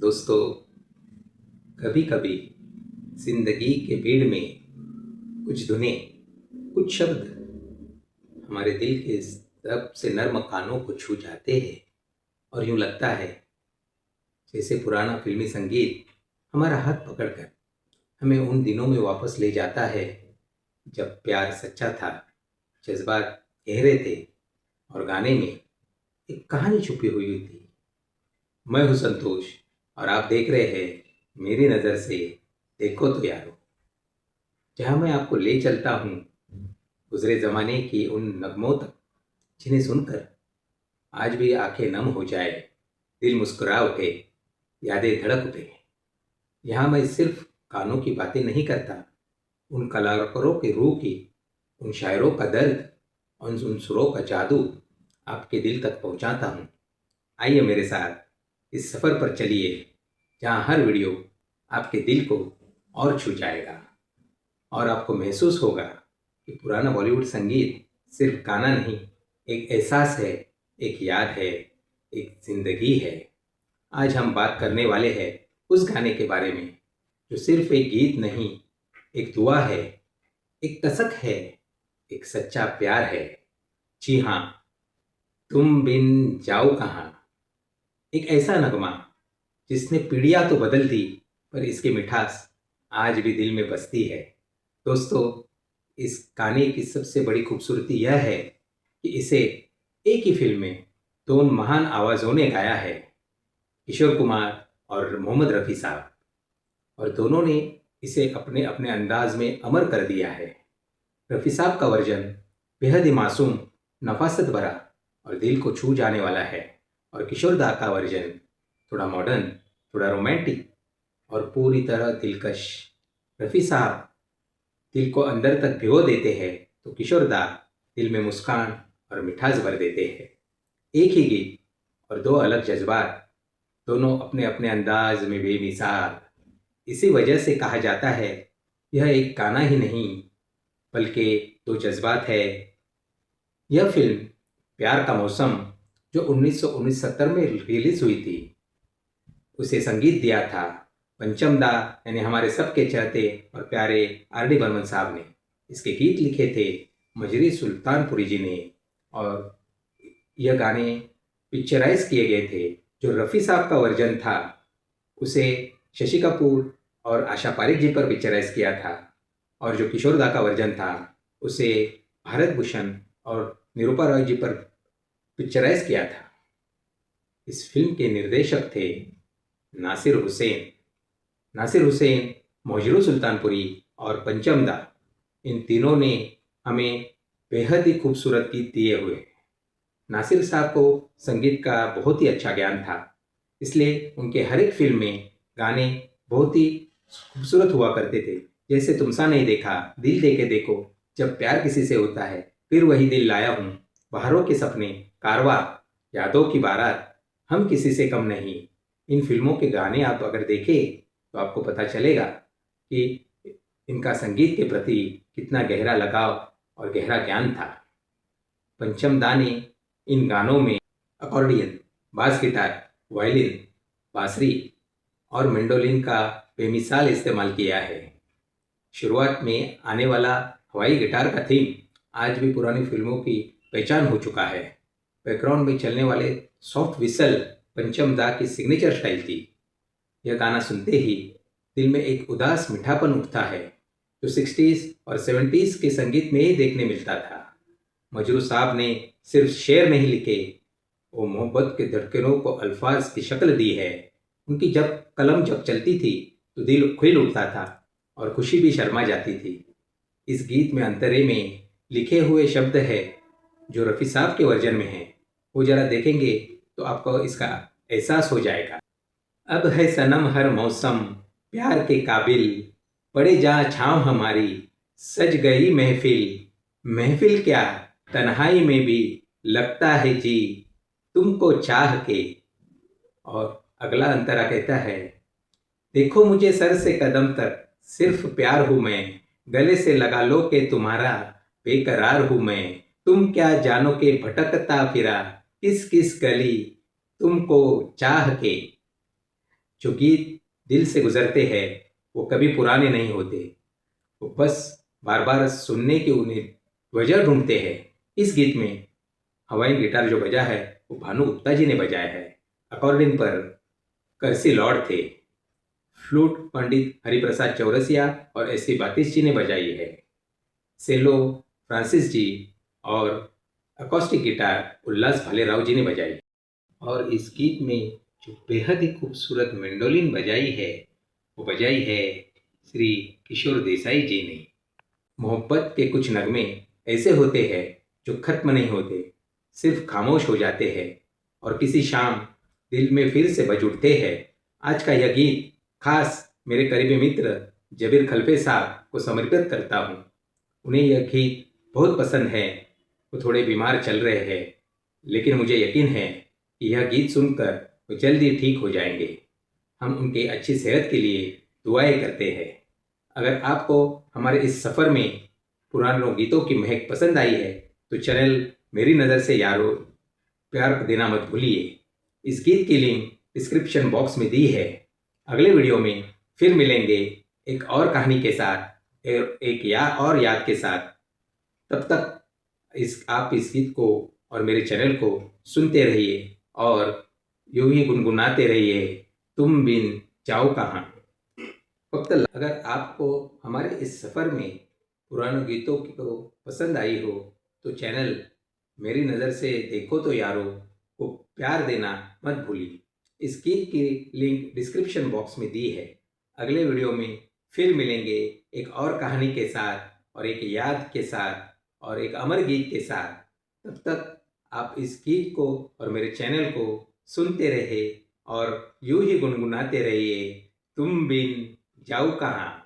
दोस्तों, कभी कभी जिंदगी के भीड़ में कुछ धुनें, कुछ शब्द हमारे दिल के सबसे नर्म कानों को छू जाते हैं और यूं लगता है जैसे पुराना फिल्मी संगीत हमारा हाथ पकड़कर हमें उन दिनों में वापस ले जाता है जब प्यार सच्चा था, जज्बात गहरे थे और गाने में एक कहानी छुपी हुई थी। मैं हूं संतोष और आप देख रहे हैं मेरी नज़र से देखो तो यारो, जहां मैं आपको ले चलता हूं गुजरे ज़माने की उन नगमों तक जिन्हें सुनकर आज भी आंखें नम हो जाए, दिल मुस्कुरा उठे, यादें धड़क उठे। यहाँ मैं सिर्फ गानों की बातें नहीं करता, उन कलाकारों की रूह की, उन शायरों का दर्द और उन सुरों का जादू आपके दिल तक पहुंचाता हूँ। आइए मेरे साथ इस सफ़र पर चलिए जहाँ हर वीडियो आपके दिल को और छू जाएगा और आपको महसूस होगा कि पुराना बॉलीवुड संगीत सिर्फ गाना नहीं, एक एहसास है, एक याद है, एक जिंदगी है। आज हम बात करने वाले हैं उस गाने के बारे में जो सिर्फ एक गीत नहीं, एक दुआ है, एक कसक है, एक सच्चा प्यार है। जी हाँ, तुम बिन जाओ कहाँ। एक ऐसा नगमा जिसने पीढ़ियां तो बदल दी पर इसकी मिठास आज भी दिल में बसती है। दोस्तों, इस गाने की सबसे बड़ी खूबसूरती यह है कि इसे एक ही फिल्म में दो महान आवाज़ों ने गाया है, किशोर कुमार और मोहम्मद रफ़ी साहब, और दोनों ने इसे अपने अपने अंदाज में अमर कर दिया है। रफ़ी साहब का वर्जन बेहद ही मासूम, नफासत भरा और दिल को छू जाने वाला है, और किशोर दा का वर्जन थोड़ा मॉडर्न, थोड़ा रोमांटिक और पूरी तरह दिलकश। रफ़ी साहब दिल को अंदर तक भिगो देते हैं तो किशोर दा दिल में मुस्कान और मिठास भर देते हैं। एक ही गीत और दो अलग जज्बात, दोनों अपने अपने अंदाज में बेमिसाल। इसी वजह से कहा जाता है यह एक गाना ही नहीं बल्कि दो जज्बात है। यह फिल्म प्यार का मौसम जो 1969 में रिलीज हुई थी, उसे संगीत दिया था पंचम दा यानी हमारे सबके चहते और प्यारे आर डी बर्मन साहब ने। इसके गीत लिखे थे मजरी सुल्तानपुरी जी ने, और यह गाने पिक्चराइज किए गए थे। जो रफ़ी साहब का वर्जन था उसे शशि कपूर और आशा पारिक जी पर पिक्चराइज किया था, और जो किशोर दा का वर्जन था उसे भारत भूषण और निरूपा रॉय जी पर पिक्चराइज किया था। इस फिल्म के निर्देशक थे नासिर हुसैन। नासिर हुसैन, मोहजिरो सुल्तानपुरी और पंचम दा, इन तीनों ने हमें बेहद ही खूबसूरत गीत दिए हुए। नासिर साहब को संगीत का बहुत ही अच्छा ज्ञान था, इसलिए उनके हर एक फिल्म में गाने बहुत ही खूबसूरत हुआ करते थे। जैसे तुमसा नहीं देखा, दिल दे के देखो, जब प्यार किसी से होता है, फिर वही दिल लाया हूँ, बहारों के सपने, कारवा, यादों की बारात, हम किसी से कम नहीं। इन फिल्मों के गाने आप अगर देखें तो आपको पता चलेगा कि इनका संगीत के प्रति कितना गहरा लगाव और गहरा ज्ञान था। पंचम दा ने इन गानों में अकॉर्डियन, बास गिटार, वायलिन, बांसुरी और मैंडोलिन का बेमिसाल इस्तेमाल किया है। शुरुआत में आने वाला हवाई गिटार का थीम आज भी पुरानी फिल्मों की पहचान हो चुका है। बैकग्राउंड में चलने वाले सॉफ्ट विसल पंचम दा की सिग्नेचर स्टाइल थी। यह गाना सुनते ही दिल में एक उदास मीठापन उठता है जो 60s और 70s के संगीत में ही देखने मिलता था। मजरू साहब ने सिर्फ शेर नहीं लिखे, वो मोहब्बत के धड़कनों को अल्फाज की शक्ल दी है। उनकी कलम जब चलती थी तो दिल खिल उठता था और खुशी भी शर्मा जाती थी। इस गीत में अंतरे में लिखे हुए शब्द है जो रफ़ी साहब के वर्जन में है, वो जरा देखेंगे तो आपको इसका एहसास हो जाएगा। अब है सनम हर मौसम प्यार के काबिल, पड़े जा छाँव हमारी, सज गई महफिल, महफिल क्या तन्हाई में भी लगता है जी, तुमको चाह के। और अगला अंतरा कहता है, देखो मुझे सर से कदम तक, सिर्फ प्यार हूँ मैं, गले से लगा लो के तुम्हारा, बेकरार हूँ मैं, तुम क्या जानो के भटकता फिरा, किस किस गली, तुमको चाह के। जो गीत दिल से गुजरते हैं वो कभी पुराने नहीं होते, वो बस बार बार सुनने की उन्हें वजह ढूंढते हैं। इस गीत में हवाई गिटार जो बजा है वो भानु गुप्ता जी ने बजाया है। अकॉर्डिंग पर करसी लॉर्ड थे। फ्लूट पंडित हरिप्रसाद चौरसिया और एस सी बातिश जी ने बजाई है। सेलो फ्रांसिस जी और अकॉस्टिक गिटार उल्लास भालेराव जी ने बजाई। और इस गीत में जो बेहद ही खूबसूरत मेंडोलिन बजाई है वो बजाई है श्री किशोर देसाई जी ने। मोहब्बत के कुछ नगमे ऐसे होते हैं जो खत्म नहीं होते, सिर्फ खामोश हो जाते हैं और किसी शाम दिल में फिर से बज उठते हैं। आज का यह गीत खास मेरे करीबी मित्र जबीर खलफे साहब को समर्पित करता हूँ। उन्हें यह गीत बहुत पसंद है। वो थोड़े बीमार चल रहे हैं, लेकिन मुझे यकीन है कि यह गीत सुनकर वो जल्द ही ठीक हो जाएंगे। हम उनकी अच्छी सेहत के लिए दुआएं करते हैं। अगर आपको हमारे इस सफ़र में पुराने गीतों की महक पसंद आई है तो चैनल मेरी नज़र से यारो प्यार देना मत भूलिए। इस गीत की लिंक डिस्क्रिप्शन बॉक्स में दी है। अगले वीडियो में फिर मिलेंगे एक और कहानी के साथ, एक याद के साथ। तब तक आप इस गीत को और मेरे चैनल को सुनते रहिए और यूं ही गुनगुनाते रहिए, तुम बिन जाओ कहाँ। वक्त अगर आपको हमारे इस सफ़र में पुराने गीतों की को पसंद आई हो तो चैनल मेरी नज़र से देखो तो यारो को प्यार देना मत भूलिए। इस गीत की लिंक डिस्क्रिप्शन बॉक्स में दी है। अगले वीडियो में फिर मिलेंगे एक और कहानी के साथ और एक याद के साथ और एक अमर गीत के साथ। तब तक आप इस गीत को और मेरे चैनल को सुनते रहे और यूं ही गुनगुनाते रहिए, तुम बिन जाओ कहाँ।